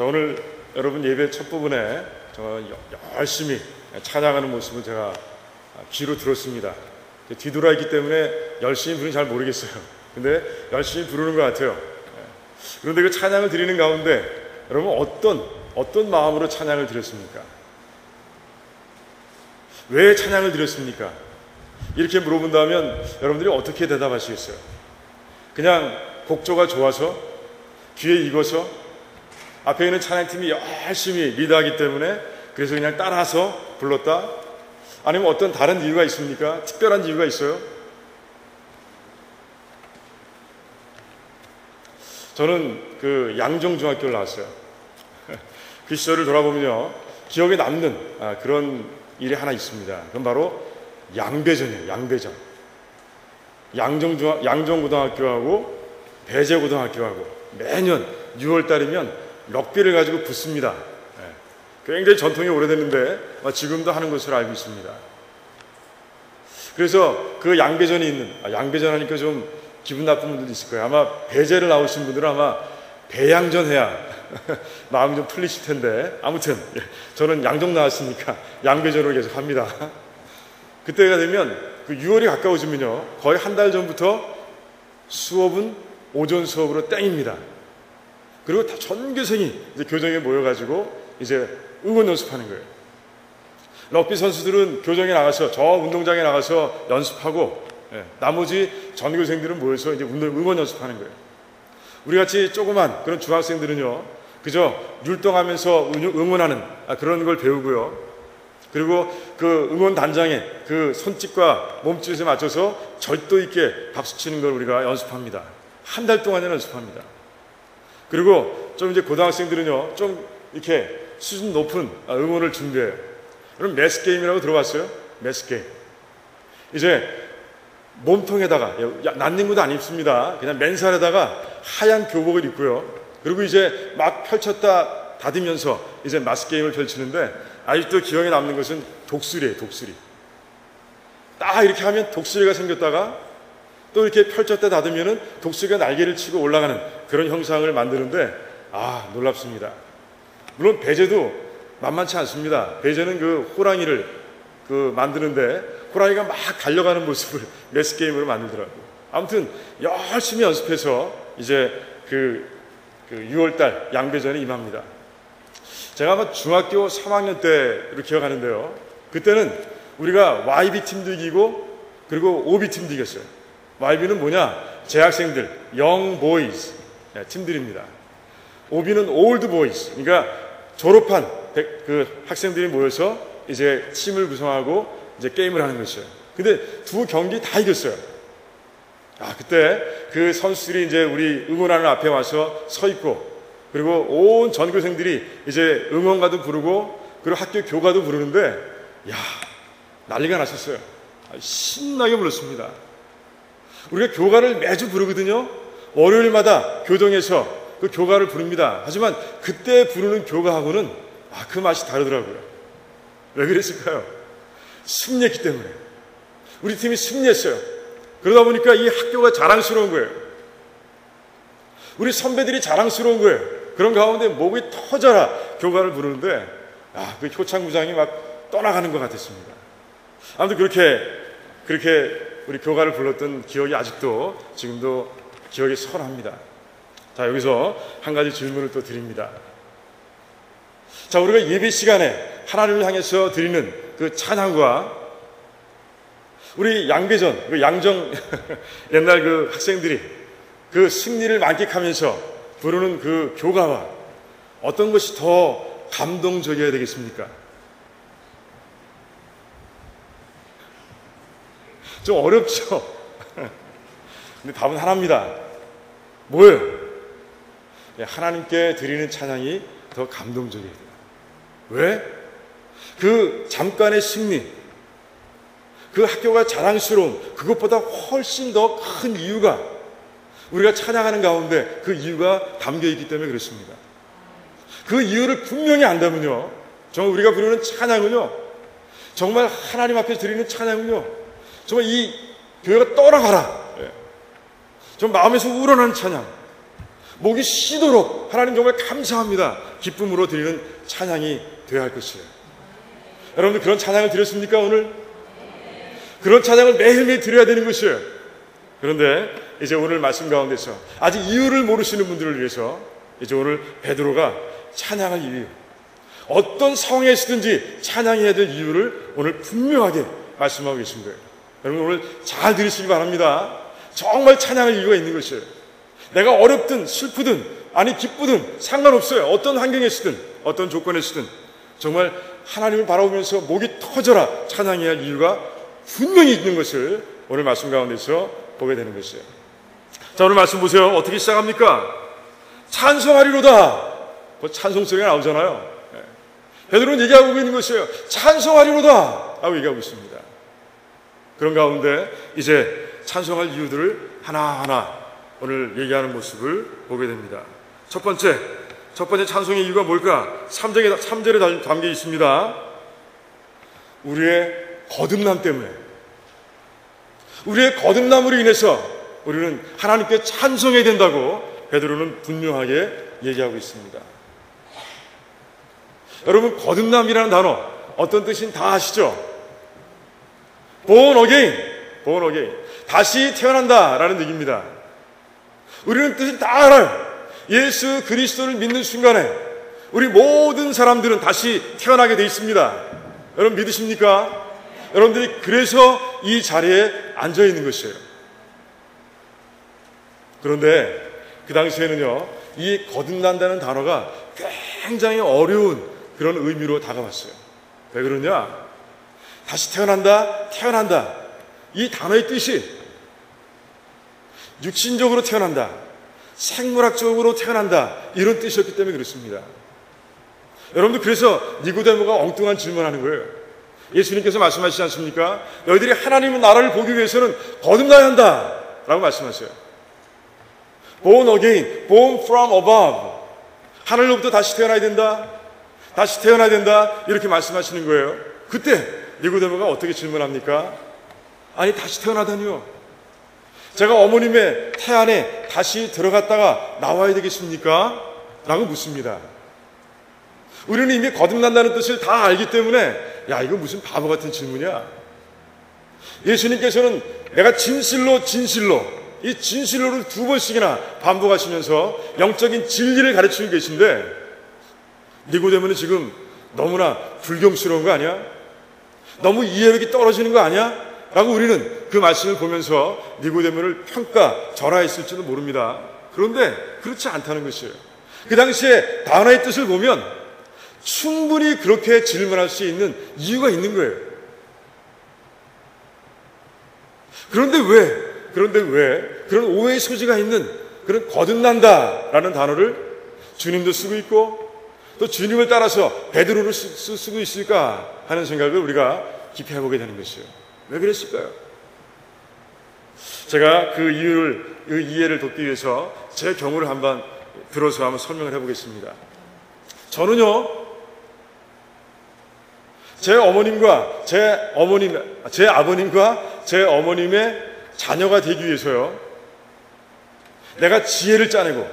자, 오늘 여러분 예배 첫 부분에 정말 열심히 찬양하는 모습을 제가 귀로 들었습니다. 뒤돌아 있기 때문에 열심히 부르는지 잘 모르겠어요. 근데 열심히 부르는 것 같아요. 그런데 그 찬양을 드리는 가운데 여러분 어떤 마음으로 찬양을 드렸습니까? 왜 찬양을 드렸습니까? 이렇게 물어본다면 여러분들이 어떻게 대답하시겠어요? 그냥 곡조가 좋아서, 귀에 익어서, 앞에 있는 찬양팀이 열심히 리드하기 때문에 그래서 그냥 따라서 불렀다? 아니면 어떤 다른 이유가 있습니까? 특별한 이유가 있어요? 저는 그 양정중학교를 나왔어요. 그 시절을 돌아보면요, 기억에 남는 그런 일이 하나 있습니다. 그건 바로 양배전이에요. 양배전. 양정고등학교하고 배제고등학교하고 매년 6월달이면 럭비를 가지고 붙습니다. 굉장히 전통이 오래됐는데 지금도 하는 것으로 알고 있습니다. 그래서 그 양배전이 있는, 양배전 하니까 좀 기분 나쁜 분들도 있을 거예요. 아마 배제를 나오신 분들은 아마 배양전 해야 마음이 좀 풀리실 텐데, 아무튼 저는 양정 나왔으니까 양배전으로 계속 합니다. 그때가 되면 그 6월이 가까워지면요, 거의 한 달 전부터 수업은 오전 수업으로 땡입니다. 그리고 다 전교생이 이제 교정에 모여가지고 이제 응원 연습하는 거예요. 럭비 선수들은 교정에 나가서, 저 운동장에 나가서 연습하고, 나머지 전교생들은 모여서 이제 응원 연습하는 거예요. 우리 같이 조그만 그런 중학생들은요, 그저 율동하면서 응원하는 그런 걸 배우고요. 그리고 그 응원 단장의 그 손짓과 몸짓에 맞춰서 절도 있게 박수 치는 걸 우리가 연습합니다. 한 달 동안이나 연습합니다. 그리고 좀 이제 고등학생들은요, 좀 이렇게 수준 높은 응원을 준비해요. 그럼 매스게임이라고 들어봤어요? 매스게임. 이제 몸통에다가, 난닝구도 안 입습니다. 그냥 맨살에다가 하얀 교복을 입고요. 그리고 이제 막 펼쳤다 닫으면서 이제 마스게임을 펼치는데, 아직도 기억에 남는 것은 독수리예요. 독수리. 딱 이렇게 하면 독수리가 생겼다가 또 이렇게 펼쳤다 닫으면은 독수리가 날개를 치고 올라가는 그런 형상을 만드는데, 놀랍습니다. 물론 배제도 만만치 않습니다. 배제는 그 호랑이를 만드는데 호랑이가 막 달려가는 모습을 매스게임으로 만들더라고요. 아무튼 열심히 연습해서 이제 그 6월달 양배전에 임합니다. 제가 아마 중학교 3학년 때로 기억하는데요, 그때는 우리가 YB팀도 이기고 그리고 OB팀도 이겼어요. YB는 뭐냐? 재학생들, young boys 팀들입니다. OB는 old boys, 그러니까 졸업한 그 학생들이 모여서 이제 팀을 구성하고 이제 게임을 하는 것이에요. 근데 두 경기 다 이겼어요. 그때 그 선수들이 이제 우리 응원하는 앞에 와서 서 있고, 그리고 온 전교생들이 이제 응원가도 부르고 그리고 학교 교가도 부르는데, 난리가 났었어요. 신나게 불렀습니다. 우리가 교가를 매주 부르거든요. 월요일마다 교정에서 그 교가를 부릅니다. 하지만 그때 부르는 교가하고는 그 맛이 다르더라고요. 왜 그랬을까요? 승리했기 때문에. 우리 팀이 승리했어요. 그러다 보니까 이 학교가 자랑스러운 거예요. 우리 선배들이 자랑스러운 거예요. 그런 가운데 목이 터져라 교가를 부르는데, 그 효창부장이 막 떠나가는 것 같았습니다. 아무튼 그렇게 우리 교가를 불렀던 기억이 아직도 지금도 기억이 선합니다. 자, 여기서 한 가지 질문을 또 드립니다. 자, 우리가 예배 시간에 하나님을 향해서 드리는 그 찬양과 우리 양배전, 그 양정 옛날 그 학생들이 그 승리를 만끽하면서 부르는 그 교가와 어떤 것이 더 감동적이어야 되겠습니까? 좀 어렵죠? 근데 답은 하나입니다. 뭐예요? 하나님께 드리는 찬양이 더 감동적이어야 돼요. 왜? 그 잠깐의 승리, 그 학교가 자랑스러운 그것보다 훨씬 더 큰 이유가 우리가 찬양하는 가운데 그 이유가 담겨있기 때문에 그렇습니다. 그 이유를 분명히 안다면요, 정말 우리가 부르는 찬양은요, 정말 하나님 앞에 드리는 찬양은요, 정말 이 교회가 떠나가라, 좀 마음에서 우러나는 찬양, 목이 쉬도록 하나님 정말 감사합니다, 기쁨으로 드리는 찬양이 되어야 할 것이에요. 여러분들 그런 찬양을 드렸습니까 오늘? 그런 찬양을 매일매일 드려야 되는 것이에요. 그런데 이제 오늘 말씀 가운데서 아직 이유를 모르시는 분들을 위해서 이제 오늘 베드로가 찬양할 이유, 어떤 상황에 있든지 찬양해야 될 이유를 오늘 분명하게 말씀하고 계신 거예요. 여러분 오늘 잘 들으시기 바랍니다. 정말 찬양할 이유가 있는 것이에요. 내가 어렵든 슬프든 아니 기쁘든 상관없어요. 어떤 환경에 있든 어떤 조건에 있든 정말 하나님을 바라보면서 목이 터져라 찬양해야 할 이유가 분명히 있는 것을 오늘 말씀 가운데서 보게 되는 것이에요. 자, 오늘 말씀 보세요. 어떻게 시작합니까? 찬송하리로다. 찬송 소리가 나오잖아요. 베드로는 얘기하고 있는 것이에요. 찬송하리로다 라고 얘기하고 있습니다. 그런 가운데 이제 찬송할 이유들을 하나하나 오늘 얘기하는 모습을 보게 됩니다. 첫 번째 찬송의 이유가 뭘까? 3절에 담겨 있습니다. 우리의 거듭남 때문에, 우리의 거듭남으로 인해서 우리는 하나님께 찬송해야 된다고 베드로는 분명하게 얘기하고 있습니다. 여러분 거듭남이라는 단어 어떤 뜻인지 다 아시죠? born again, 다시 태어난다라는 얘기입니다. 우리는 뜻을 다 알아요. 예수 그리스도를 믿는 순간에 우리 모든 사람들은 다시 태어나게 돼 있습니다. 여러분 믿으십니까? 여러분들이 그래서 이 자리에 앉아 있는 것이에요. 그런데 그 당시에는요, 이 거듭난다는 단어가 굉장히 어려운 그런 의미로 다가왔어요. 왜 그러냐? 다시 태어난다. 이 단어의 뜻이 육신적으로 태어난다, 생물학적으로 태어난다, 이런 뜻이었기 때문에 그렇습니다. 여러분들 그래서 니고데모가 엉뚱한 질문하는 거예요. 예수님께서 말씀하시지 않습니까? 너희들이 하나님의 나라를 보기 위해서는 거듭나야 한다 라고 말씀하세요. born again, born from above, 하늘로부터 다시 태어나야 된다 이렇게 말씀하시는 거예요. 그때 니고데모가 어떻게 질문합니까? 아니 다시 태어나다니요, 제가 어머님의 태 안에 다시 들어갔다가 나와야 되겠습니까? 라고 묻습니다. 우리는 이미 거듭난다는 뜻을 다 알기 때문에 야, 이거 무슨 바보 같은 질문이야. 예수님께서는 내가 진실로 이 진실로를 2번씩이나 반복하시면서 영적인 진리를 가르치고 계신데 니고데모는 지금 너무나 불경스러운 거 아니야? 너무 이해력이 떨어지는 거 아니야? 라고 우리는 그 말씀을 보면서 니고데모를 평가절하했을지도 모릅니다. 그런데 그렇지 않다는 것이에요. 그 당시에 단어의 뜻을 보면 충분히 그렇게 질문할 수 있는 이유가 있는 거예요. 그런데 왜 그런 오해의 소지가 있는 그런 거듭난다라는 단어를 주님도 쓰고 있고 또 주님을 따라서 베드로를 쓰고 있을까 하는 생각을 우리가 깊이 해보게 되는 것이에요. 왜 그랬을까요? 제가 그 이해를 돕기 위해서 제 경우를 한번 들어서 한번 설명을 해보겠습니다. 저는요, 제 아버님과 제 어머님의 자녀가 되기 위해서요, 내가 지혜를 짜내고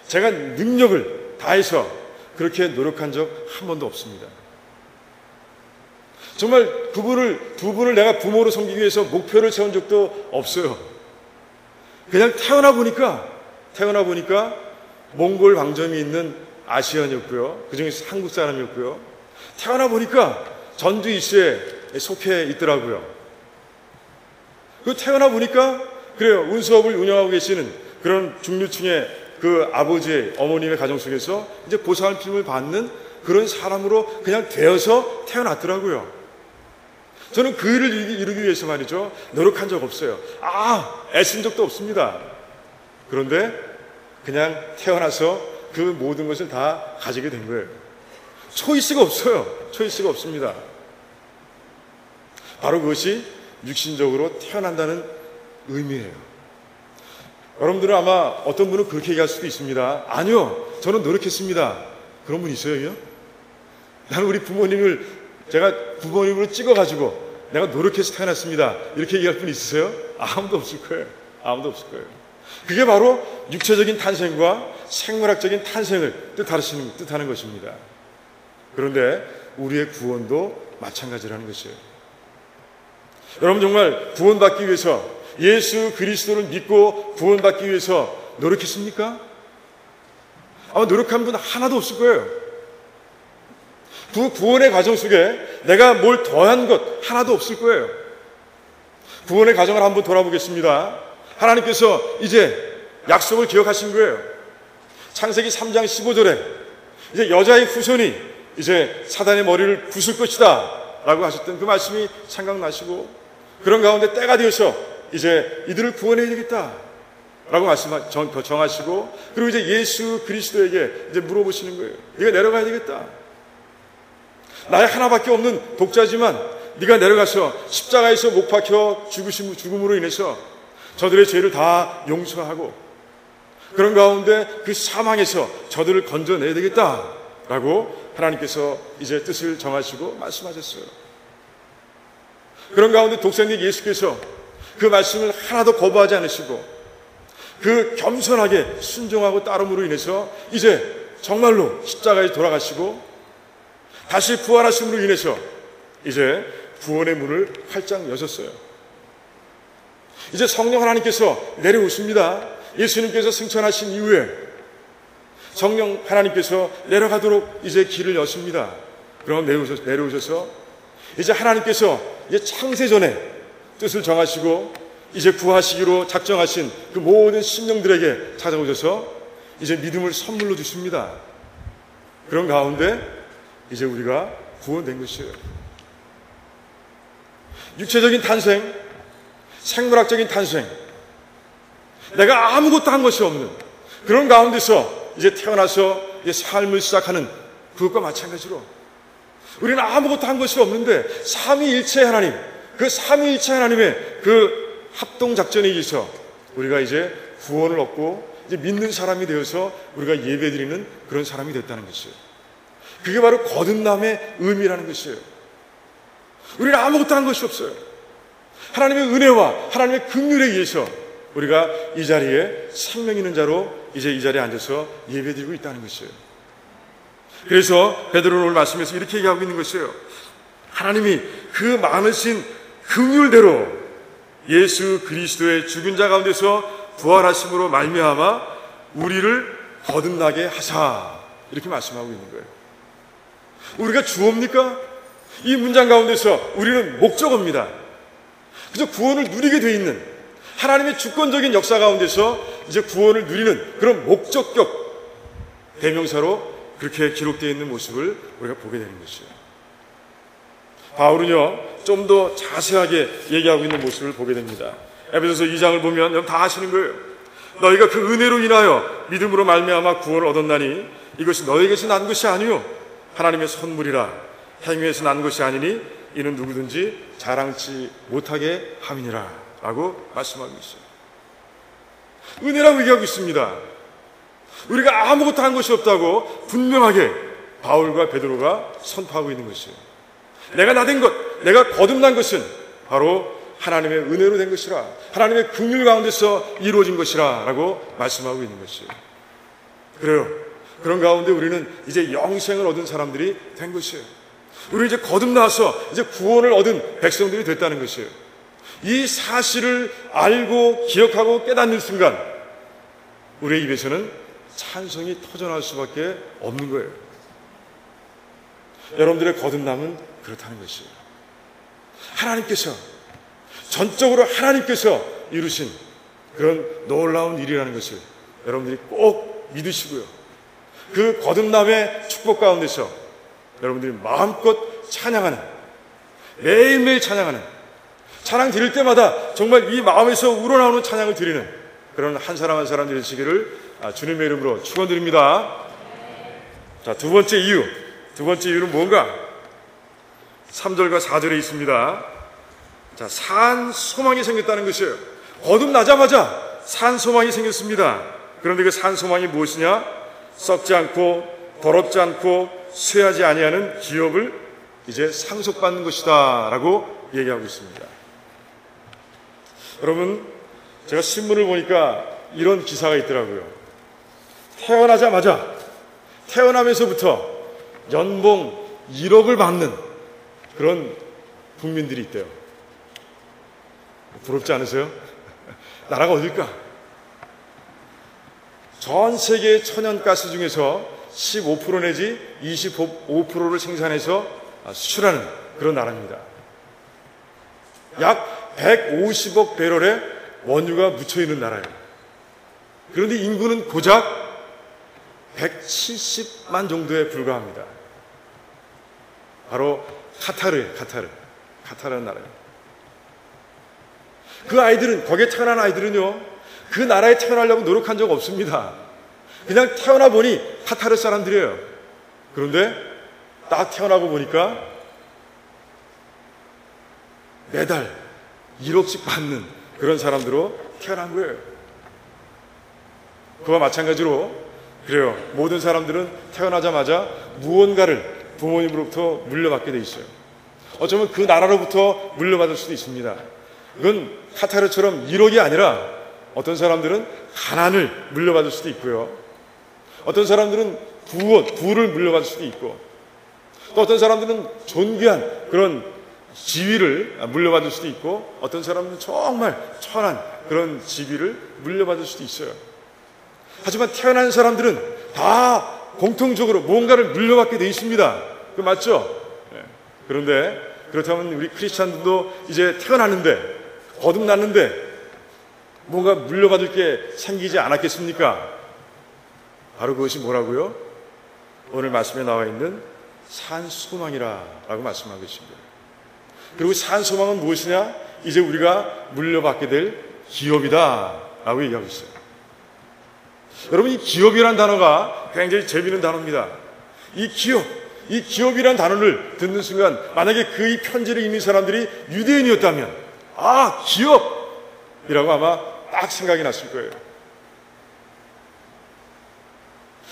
제가 능력을 다해서 그렇게 노력한 적 한 번도 없습니다. 정말 두 분을 내가 부모로 섬기기 위해서 목표를 세운 적도 없어요. 그냥 태어나 보니까 몽골 왕점이 있는 아시안이었고요, 그 중에서 한국 사람이었고요, 태어나 보니까 전두 이스에 속해 있더라고요. 그 태어나 보니까 그래요, 운수업을 운영하고 계시는 그런 중류층의 그 아버지의 어머님의 가정 속에서 이제 보살핌을 받는 그런 사람으로 그냥 되어서 태어났더라고요. 저는 그 일을 이루기 위해서 말이죠, 노력한 적 없어요. 애쓴 적도 없습니다. 그런데 그냥 태어나서 그 모든 것을 다 가지게 된 거예요. 초이스가 없습니다. 바로 그것이 육신적으로 태어난다는 의미예요. 여러분들은 아마 어떤 분은 그렇게 얘기할 수도 있습니다. 아니요, 저는 노력했습니다. 그런 분 있어요? 나는 제가 부모님으로 찍어가지고 내가 노력해서 태어났습니다. 이렇게 얘기할 분 있으세요? 아무도 없을 거예요. 그게 바로 육체적인 탄생과 생물학적인 탄생을 뜻하는 것입니다. 그런데 우리의 구원도 마찬가지라는 것이에요. 여러분 정말 구원받기 위해서 예수 그리스도를 믿고 구원받기 위해서 노력했습니까? 아마 노력한 분 하나도 없을 거예요. 그 구원의 과정 속에 내가 뭘 더한 것 하나도 없을 거예요. 구원의 과정을 한번 돌아보겠습니다. 하나님께서 이제 약속을 기억하신 거예요. 창세기 3장 15절에 이제 여자의 후손이 이제 사단의 머리를 부술 것이다 라고 하셨던 그 말씀이 생각나시고, 그런 가운데 때가 되어서 이제 이들을 구원해야 되겠다 라고 정하시고, 그리고 이제 예수 그리스도에게 이제 물어보시는 거예요. 네가 내려가야 되겠다. 나의 하나밖에 없는 독자지만 네가 내려가서 십자가에서 못 박혀 죽음으로 인해서 저들의 죄를 다 용서하고, 그런 가운데 그 사망에서 저들을 건져내야 되겠다라고 하나님께서 이제 뜻을 정하시고 말씀하셨어요. 그런 가운데 독생자 예수께서 그 말씀을 하나도 거부하지 않으시고 그 겸손하게 순종하고 따름으로 인해서 이제 정말로 십자가에 돌아가시고 다시 부활하심으로 인해서 이제 구원의 문을 활짝 여셨어요. 이제 성령 하나님께서 내려오십니다. 예수님께서 승천하신 이후에 성령 하나님께서 내려가도록 이제 길을 여십니다. 그럼 내려오셔서 이제 하나님께서 이제 창세 전에 뜻을 정하시고 이제 구하시기로 작정하신 그 모든 심령들에게 찾아오셔서 이제 믿음을 선물로 주십니다. 그런 가운데 이제 우리가 구원된 것이에요. 육체적인 탄생, 생물학적인 탄생, 내가 아무것도 한 것이 없는 그런 가운데서 이제 태어나서 이제 삶을 시작하는 그것과 마찬가지로 우리는 아무것도 한 것이 없는데 삼위일체 하나님, 그 삼위일체 하나님의 그 합동작전에 의해서 우리가 이제 구원을 얻고 이제 믿는 사람이 되어서 우리가 예배드리는 그런 사람이 됐다는 것이에요. 그게 바로 거듭남의 의미라는 것이에요. 우리는 아무것도 한 것이 없어요. 하나님의 은혜와 하나님의 긍휼에 의해서 우리가 이 자리에 생명 있는 자로 이제 이 자리에 앉아서 예배드리고 있다는 것이에요. 그래서 베드로는 오늘 말씀에서 이렇게 얘기하고 있는 것이에요. 하나님이 그 많으신 긍휼대로 예수 그리스도의 죽은 자 가운데서 부활하심으로 말미암아 우리를 거듭나게 하사, 이렇게 말씀하고 있는 거예요. 우리가 주어입니까? 이 문장 가운데서 우리는 목적어입니다. 그래서 구원을 누리게 돼 있는 하나님의 주권적인 역사 가운데서 이제 구원을 누리는 그런 목적격 대명사로 그렇게 기록되어 있는 모습을 우리가 보게 되는 것이에요. 바울은요, 좀 더 자세하게 얘기하고 있는 모습을 보게 됩니다. 에베소서 2장을 보면 여러분 다 아시는 거예요. 너희가 그 은혜로 인하여 믿음으로 말미암아 구원을 얻었나니 이것이 너희에게서 난 것이 아니요 하나님의 선물이라. 행위에서 난 것이 아니니 이는 누구든지 자랑치 못하게 함이니라 라고 말씀하고 있어요. 은혜라고 얘기하고 있습니다. 우리가 아무것도 한 것이 없다고 분명하게 바울과 베드로가 선포하고 있는 것이에요. 내가 나된 것, 내가 거듭난 것은 바로 하나님의 은혜로 된 것이라, 하나님의 긍휼 가운데서 이루어진 것이라 라고 말씀하고 있는 것이에요. 그래요. 그런 가운데 우리는 이제 영생을 얻은 사람들이 된 것이에요. 우리 이제 거듭나서 이제 구원을 얻은 백성들이 됐다는 것이에요. 이 사실을 알고 기억하고 깨닫는 순간 우리의 입에서는 찬송이 터져나올 수밖에 없는 거예요. 여러분들의 거듭남은 그렇다는 것이에요. 하나님께서, 전적으로 하나님께서 이루신 그런 놀라운 일이라는 것을 여러분들이 꼭 믿으시고요. 그 거듭남의 축복 가운데서 여러분들이 마음껏 찬양하는, 매일매일 찬양하는, 찬양 드릴 때마다 정말 이 마음에서 우러나오는 찬양을 드리는 그런 한 사람 한 사람 되시기를 주님의 이름으로 축원드립니다. 자, 두 번째 이유는 뭔가? 3절과 4절에 있습니다. 자, 산 소망이 생겼다는 것이에요. 거듭나자마자 산 소망이 생겼습니다. 그런데 그 산 소망이 무엇이냐? 썩지 않고 더럽지 않고 쇠하지 아니하는 기업을 이제 상속받는 것이다 라고 얘기하고 있습니다. 여러분, 제가 신문을 보니까 이런 기사가 있더라고요. 태어나자마자, 태어나면서부터 연봉 1억을 받는 그런 국민들이 있대요. 부럽지 않으세요? 나라가 어딜까? 전 세계 천연가스 중에서 15% 내지 25%를 생산해서 수출하는 그런 나라입니다. 약 150억 배럴의 원유가 묻혀있는 나라예요. 그런데 인구는 고작 170만 정도에 불과합니다. 바로 카타르라는 나라예요. 그 아이들은, 거기에 태어난 아이들은요, 그 나라에 태어나려고 노력한 적 없습니다. 그냥 태어나 보니 카타르 사람들이에요. 그런데 딱 태어나고 보니까 매달 1억씩 받는 그런 사람들로 태어난 거예요. 그와 마찬가지로 그래요. 모든 사람들은 태어나자마자 무언가를 부모님으로부터 물려받게 돼 있어요. 어쩌면 그 나라로부터 물려받을 수도 있습니다. 이건 카타르처럼 1억이 아니라 어떤 사람들은 가난을 물려받을 수도 있고요. 어떤 사람들은 부를 물려받을 수도 있고, 또 어떤 사람들은 존귀한 그런 지위를 물려받을 수도 있고, 어떤 사람들은 정말 천한 그런 지위를 물려받을 수도 있어요. 하지만 태어난 사람들은 다 공통적으로 무언가를 물려받게 돼 있습니다. 그 맞죠? 그런데 그렇다면 우리 크리스찬들도 이제 태어났는데, 거듭났는데 뭔가 물려받을 게 생기지 않았겠습니까? 바로 그것이 뭐라고요? 오늘 말씀에 나와 있는 산소망이라고 말씀하고 있습니다. 그리고 산소망은 무엇이냐? 이제 우리가 물려받게 될 기업이다 라고 얘기하고 있어요. 여러분, 이 기업이라는 단어가 굉장히 재미있는 단어입니다. 이 기업이라는 단어를 듣는 순간, 만약에 그 이 편지를 읽는 사람들이 유대인이었다면, 아, 기업이라고 아마 딱 생각이 났을 거예요.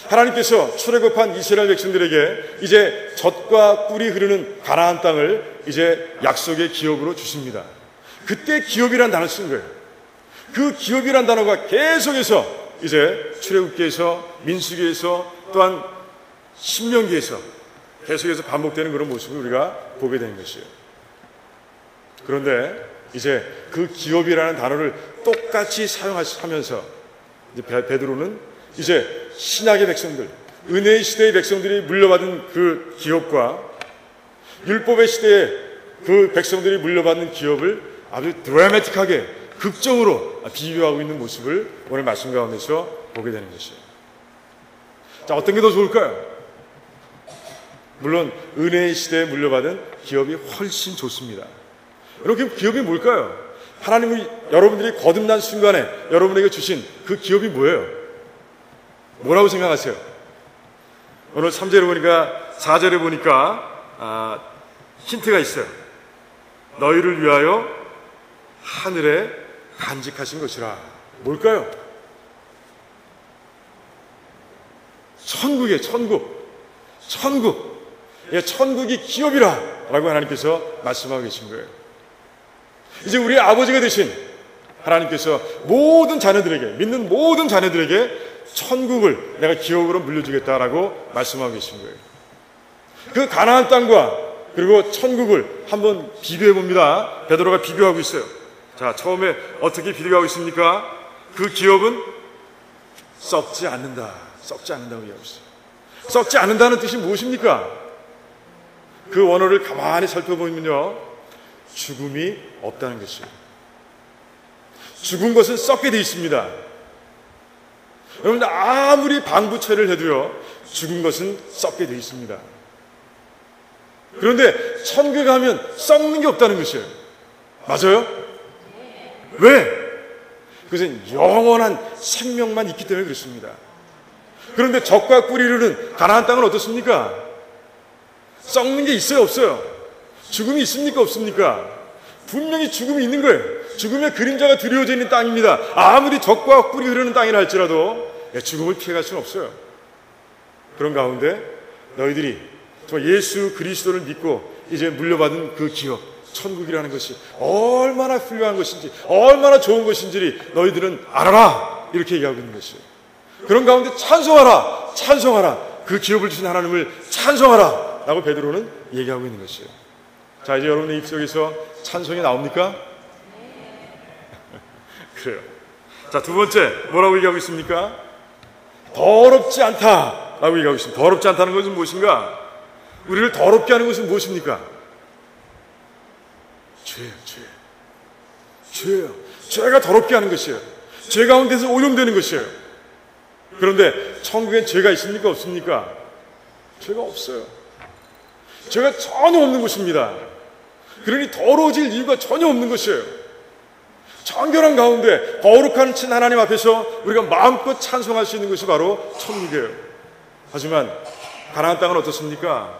하나님께서 출애굽한 이스라엘 백성들에게 이제 젖과 꿀이 흐르는 가나안 땅을 이제 약속의 기업으로 주십니다. 그때 기업이라는 단어를 쓴 거예요. 그 기업이라는 단어가 계속해서 이제 출애굽기에서, 민수기에서, 또한 신명기에서 계속해서 반복되는 그런 모습을 우리가 보게 되는 것이에요. 그런데 이제 그 기업이라는 단어를 똑같이 사용하면서 이제 베드로는 이제 신약의 백성들, 은혜의 시대의 백성들이 물려받은 그 기업과 율법의 시대에 그 백성들이 물려받는 기업을 아주 드라마틱하게, 극적으로 비교하고 있는 모습을 오늘 말씀 가운데서 보게 되는 것이에요. 자, 어떤 게 더 좋을까요? 물론 은혜의 시대에 물려받은 기업이 훨씬 좋습니다. 여러분, 기업이 뭘까요? 하나님이 여러분들이 거듭난 순간에 여러분에게 주신 그 기업이 뭐예요? 뭐라고 생각하세요? 오늘 3절에 보니까, 4절에 보니까 힌트가 있어요. 너희를 위하여 하늘에 간직하신 것이라. 뭘까요? 천국이에요. 천국. 예, 천국이 기업이라 라고 하나님께서 말씀하고 계신 거예요. 이제 우리 아버지가 되신 하나님께서 모든 자녀들에게, 믿는 모든 자녀들에게 천국을 내가 기업으로 물려주겠다라고 말씀하고 계신 거예요. 그 가나안 땅과 그리고 천국을 한번 비교해 봅니다. 베드로가 비교하고 있어요. 자, 처음에 어떻게 비교하고 있습니까? 그 기업은 썩지 않는다고 얘기하고 있어요. 썩지 않는다는 뜻이 무엇입니까? 그 원어를 가만히 살펴보면요, 죽음이 없다는 것이에요. 죽은 것은 썩게 되어 있습니다. 여러분들 아무리 방부처리를 해도요, 죽은 것은 썩게 되어 있습니다. 그런데 천국에 가면 썩는 게 없다는 것이에요. 맞아요? 왜? 그것은 영원한 생명만 있기 때문에 그렇습니다. 그런데 젖과 꿀이 흐르는 가나안 땅은 어떻습니까? 썩는 게 있어요, 없어요? 죽음이 있습니까, 없습니까? 분명히 죽음이 있는 거예요. 죽음의 그림자가 드리워져 있는 땅입니다. 아무리 젖과 꿀이 흐르는 땅이라 할지라도 죽음을 피해갈 수는 없어요. 그런 가운데 너희들이 정말 예수 그리스도를 믿고 이제 물려받은 그 기업, 천국이라는 것이 얼마나 훌륭한 것인지, 얼마나 좋은 것인지를 너희들은 알아라 이렇게 얘기하고 있는 것이에요. 그런 가운데 찬송하라, 찬송하라, 그 기업을 주신 하나님을 찬송하라 라고 베드로는 얘기하고 있는 것이에요. 자, 이제 여러분의 입속에서 찬송이 나옵니까? 그래요. 자, 두 번째 뭐라고 얘기하고 있습니까? 더럽지 않다라고 얘기하고 있습니다. 더럽지 않다는 것은 무엇인가? 우리를 더럽게 하는 것은 무엇입니까? 죄예요. 죄예요. 죄가 더럽게 하는 것이에요. 죄 가운데서 오염되는 것이에요. 그런데 천국엔 죄가 있습니까? 없습니까? 죄가 없어요. 죄가 전혀 없는 곳입니다. 그러니 더러워질 이유가 전혀 없는 것이에요. 정결한 가운데 거룩한 친 하나님 앞에서 우리가 마음껏 찬송할 수 있는 것이 바로 천국이에요. 하지만 가나안 땅은 어떻습니까?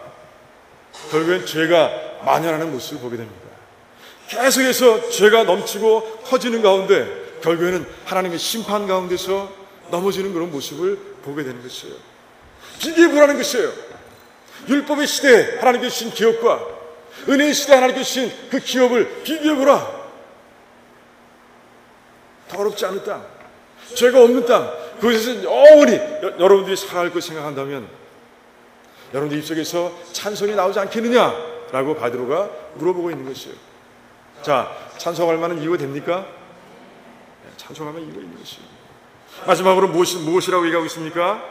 결국엔 죄가 만연하는 모습을 보게 됩니다. 계속해서 죄가 넘치고 커지는 가운데 결국에는 하나님의 심판 가운데서 넘어지는 그런 모습을 보게 되는 것이에요. 비교해보라는 것이에요. 율법의 시대에 하나님께 주신 기업과 은혜의 시대에 하나님께 주신 그 기업을 비교해보라. 더럽지 않은 땅, 죄가 없는 땅, 그것에서 영원히 여러분들이 살아갈 것 생각한다면 여러분들 입속에서 찬송이 나오지 않겠느냐라고 베드로가 물어보고 있는 것이에요. 자, 찬송할 만한 이유가 됩니까? 찬송할 만한 이유가 있는 것이에요. 마지막으로 무엇이라고 얘기하고 있습니까?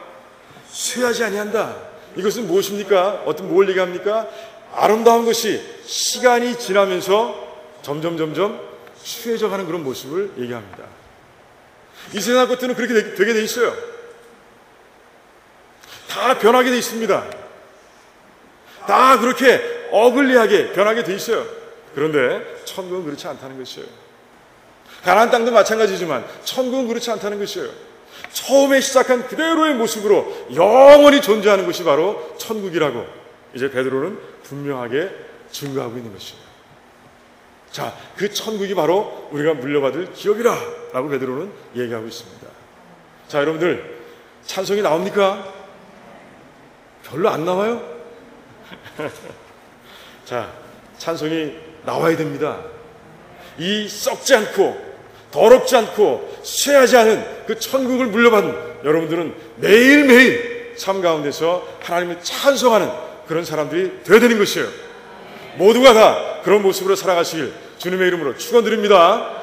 쇠하지 아니한다. 이것은 무엇입니까? 뭘 얘기합니까? 아름다운 것이 시간이 지나면서 점점 쇠해져가는 그런 모습을 얘기합니다. 이 세상 것들은 그렇게 되게 돼 있어요. 다 변하게 돼 있습니다. 다 그렇게 어글리하게 변하게 돼 있어요. 그런데 천국은 그렇지 않다는 것이에요. 가나안 땅도 마찬가지지만 천국은 그렇지 않다는 것이에요. 처음에 시작한 그대로의 모습으로 영원히 존재하는 것이 바로 천국이라고 이제 베드로는 분명하게 증거하고 있는 것이에요. 자, 그 천국이 바로 우리가 물려받을 기업이라 라고 베드로는 얘기하고 있습니다. 자, 여러분들 찬송이 나옵니까? 별로 안 나와요? 자, 찬송이 나와야 됩니다. 이 썩지 않고 더럽지 않고 쇠하지 않은 그 천국을 물려받은 여러분들은 매일매일 삶 가운데서 하나님을 찬송하는 그런 사람들이 되어야 되는 것이에요. 모두가 다 그런 모습으로 살아가시길 주님의 이름으로 축원드립니다.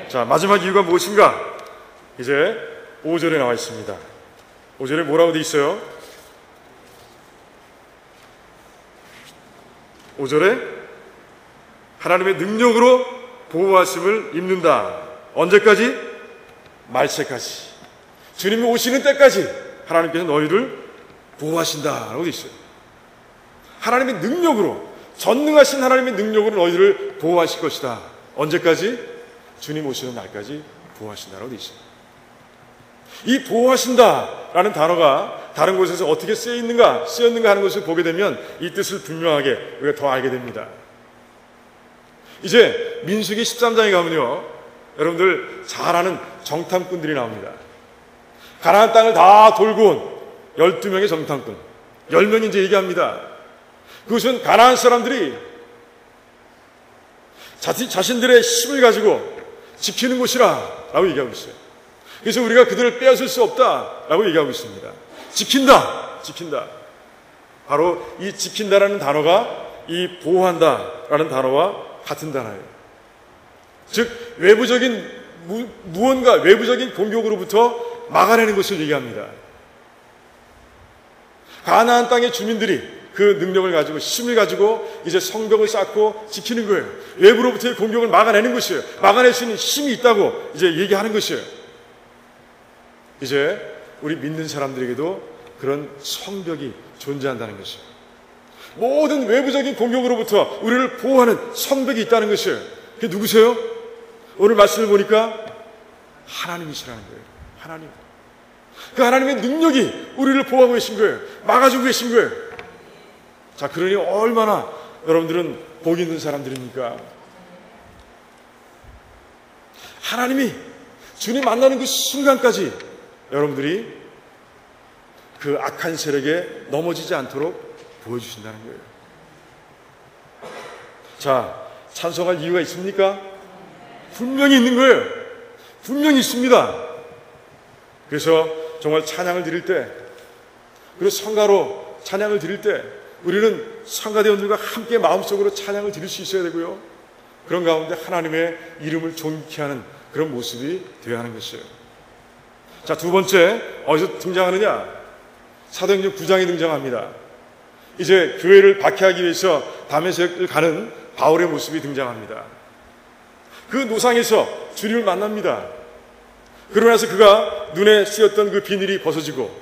자, 마지막 이유가 무엇인가? 이제 5절에 나와 있습니다. 5절에 뭐라고 되어 있어요? 5절에 하나님의 능력으로 보호하심을 입는다. 언제까지? 말세까지. 주님이 오시는 때까지 하나님께서 너희를 보호하신다라고 되어 있어요. 하나님의 능력으로, 전능하신 하나님의 능력으로 너희를 보호하실 것이다. 언제까지? 주님 오시는 날까지 보호하신다라고 되어 있어요. 이 보호하신다라는 단어가 다른 곳에서 어떻게 쓰였는가 하는 것을 보게 되면 이 뜻을 분명하게 우리가 더 알게 됩니다. 이제 민수기 13장에 가면요, 여러분들 잘 아는 정탐꾼들이 나옵니다. 가나안 땅을 다 돌고 온 12명의 정탐꾼, 10명이 이제 얘기합니다. 그것은 가나안 사람들이 자신들의 힘을 가지고 지키는 곳이라 라고 얘기하고 있어요. 그래서 우리가 그들을 빼앗을 수 없다 라고 얘기하고 있습니다. 지킨다. 바로 이 지킨다라는 단어가 이 보호한다 라는 단어와 같은 단어예요. 즉 외부적인 무언가 외부적인 공격으로부터 막아내는 것을 얘기합니다. 가나안 땅의 주민들이 그 능력을 가지고 힘을 가지고 이제 성벽을 쌓고 지키는 거예요. 외부로부터의 공격을 막아내는 것이에요. 막아낼 수 있는 힘이 있다고 이제 얘기하는 것이에요. 이제 우리 믿는 사람들에게도 그런 성벽이 존재한다는 것이에요. 모든 외부적인 공격으로부터 우리를 보호하는 성벽이 있다는 것이에요. 그게 누구세요? 오늘 말씀을 보니까 하나님이시라는 거예요. 하나님. 그 하나님의 능력이 우리를 보호하고 계신 거예요. 막아주고 계신 거예요. 자, 그러니 얼마나 여러분들은 복 있는 사람들입니까? 하나님이 주님 만나는 그 순간까지 여러분들이 그 악한 세력에 넘어지지 않도록 보여주신다는 거예요. 자, 찬송할 이유가 있습니까? 분명히 있는 거예요. 분명히 있습니다. 그래서 정말 찬양을 드릴 때, 그리고 성가로 찬양을 드릴 때 우리는 성가대원들과 함께 마음속으로 찬양을 드릴 수 있어야 되고요. 그런 가운데 하나님의 이름을 존귀케 하는 그런 모습이 되어야 하는 것이에요. 자, 두 번째, 어디서 등장하느냐? 사도행전 9장에 등장합니다. 이제 교회를 박해하기 위해서 다메섹을 가는 바울의 모습이 등장합니다. 그 노상에서 주님을 만납니다. 그러고 나서 그가 눈에 씌었던 그 비늘이 벗어지고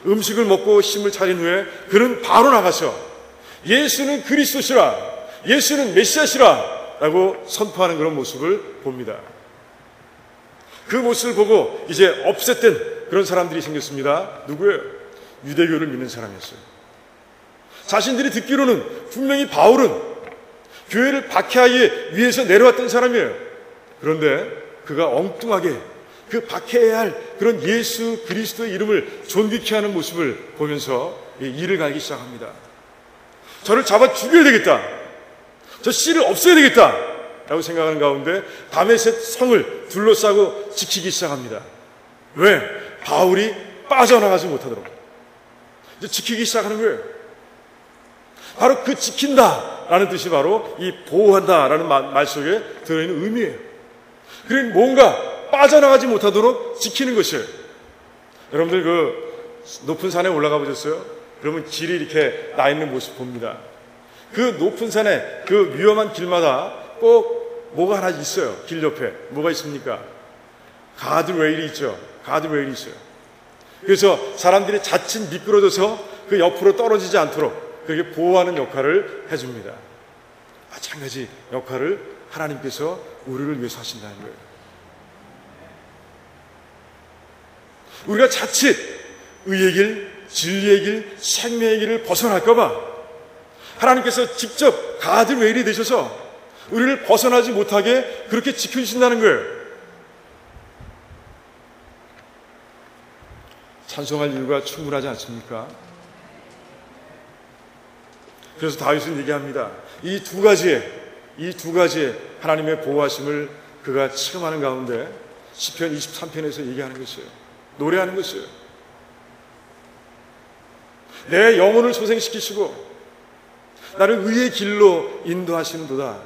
음식을 먹고 힘을 차린 후에 그는 바로 나가서 예수는 그리스도시라, 예수는 메시아시라 라고 선포하는 그런 모습을 봅니다. 그 모습을 보고 이제 업셋된 그런 사람들이 생겼습니다. 누구예요? 유대교를 믿는 사람이었어요. 자신들이 듣기로는 분명히 바울은 교회를 박해하기 위해서 내려왔던 사람이에요. 그런데 그가 엉뚱하게 그 박해해야 할 그런 예수 그리스도의 이름을 존귀케 하는 모습을 보면서 일을 갈기 시작합니다. 저를 잡아 죽여야 되겠다, 저 씨를 없애야 되겠다 라고 생각하는 가운데 다메섹 성을 둘러싸고 지키기 시작합니다. 왜? 바울이 빠져나가지 못하도록 이제 지키기 시작하는 거예요. 바로 그 지킨다 라는 뜻이 바로 이 보호한다 라는 말 속에 들어있는 의미예요. 그러니 뭔가 빠져나가지 못하도록 지키는 것이에요. 여러분들 그 높은 산에 올라가 보셨어요? 그러면 길이 이렇게 나 있는 모습 봅니다. 그 높은 산에 그 위험한 길마다 꼭 뭐가 하나 있어요. 길 옆에 뭐가 있습니까? 가드레일이 있죠. 가드레일이 있어요. 그래서 사람들이 자칫 미끄러져서 그 옆으로 떨어지지 않도록 그렇게 보호하는 역할을 해줍니다. 마찬가지 역할을 하나님께서 우리를 위해서 하신다는 거예요. 우리가 자칫 의의 길, 진리의 길, 생명의 길을 벗어날까봐 하나님께서 직접 가드레일이 되셔서 우리를 벗어나지 못하게 그렇게 지켜주신다는 거예요. 찬송할 이유가 충분하지 않습니까? 그래서 다윗은 얘기합니다. 이 두 가지의 하나님의 보호하심을 그가 체험하는 가운데 시편 23편에서 얘기하는 것이에요. 노래하는 것이에요. 내 영혼을 소생시키시고 나를 의의 길로 인도하시는도다.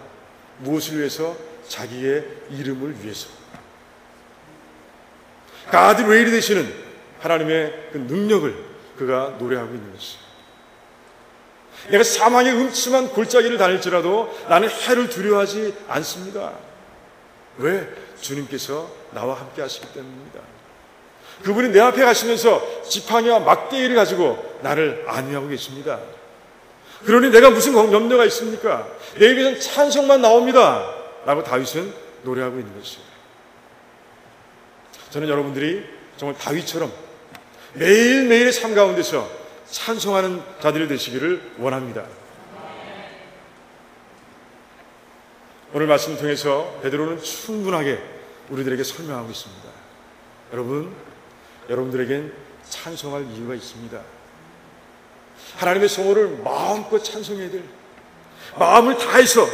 무엇을 위해서? 자기의 이름을 위해서. 가드레일이 되시는 하나님의 그 능력을 그가 노래하고 있는 것이에요. 내가 사망의 음침한 골짜기를 다닐지라도 나는 해를 두려워하지 않습니다. 왜? 주님께서 나와 함께 하시기 때문입니다. 그분이 내 앞에 가시면서 지팡이와 막대기를 가지고 나를 안위하고 계십니다. 그러니 내가 무슨 염려가 있습니까? 내 입에서는 찬송만 나옵니다 라고 다윗은 노래하고 있는 것이에요. 저는 여러분들이 정말 다윗처럼 매일매일의 삶 가운데서 찬송하는 자들이 되시기를 원합니다. 오늘 말씀 통해서 베드로는 충분하게 우리들에게 설명하고 있습니다. 여러분들에겐 찬송할 이유가 있습니다. 하나님의 성호를 마음껏 찬송해야 될, 마음을 다해서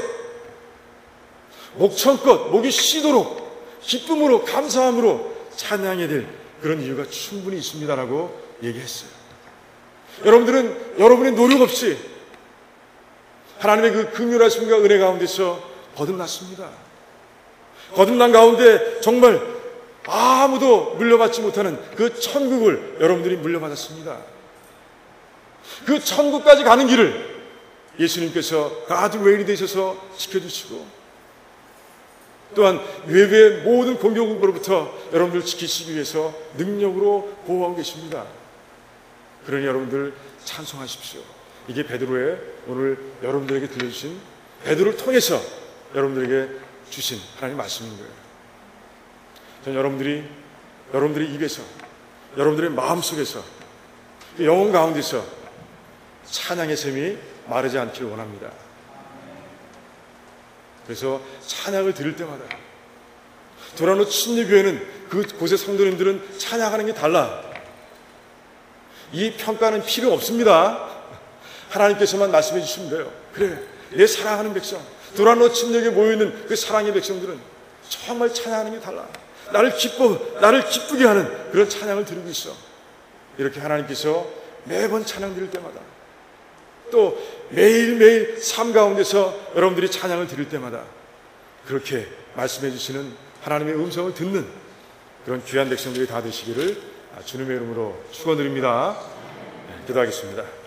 목청껏 목이 쉬도록 기쁨으로 감사함으로 찬양해야 될 그런 이유가 충분히 있습니다라고 얘기했어요. 여러분들은 여러분의 노력 없이 하나님의 그 긍휼하심과 은혜 가운데서 거듭났습니다. 거듭난 가운데 정말 아무도 물려받지 못하는 그 천국을 여러분들이 물려받았습니다. 그 천국까지 가는 길을 예수님께서 가드레일이 되셔서 지켜주시고 또한 외부의 모든 공격으로부터 여러분들 지키시기 위해서 능력으로 보호하고 계십니다. 그러니 여러분들 찬송하십시오. 이게 베드로의 오늘 여러분들에게 들려주신, 베드로를 통해서 여러분들에게 주신 하나님의 말씀인 거예요. 저는 여러분들의 입에서, 여러분들의 마음속에서, 영혼 가운데서 찬양의 샘이 마르지 않기를 원합니다. 그래서 찬양을 드릴 때마다 도라노 침례교회는 그곳의 성도님들은 찬양하는 게 달라. 이 평가는 필요 없습니다. 하나님께서만 말씀해 주시면 돼요. 그래, 내 사랑하는 백성, 도라노 침례교회에 모여있는 그 사랑의 백성들은 정말 찬양하는 게 달라. 나를 기쁘게 하는 그런 찬양을 드리고 있어. 이렇게 하나님께서 매번 찬양 드릴 때마다, 또 매일매일 삶 가운데서 여러분들이 찬양을 드릴 때마다 그렇게 말씀해 주시는 하나님의 음성을 듣는 그런 귀한 백성들이 다 되시기를 주님의 이름으로 축원드립니다. 기도하겠습니다.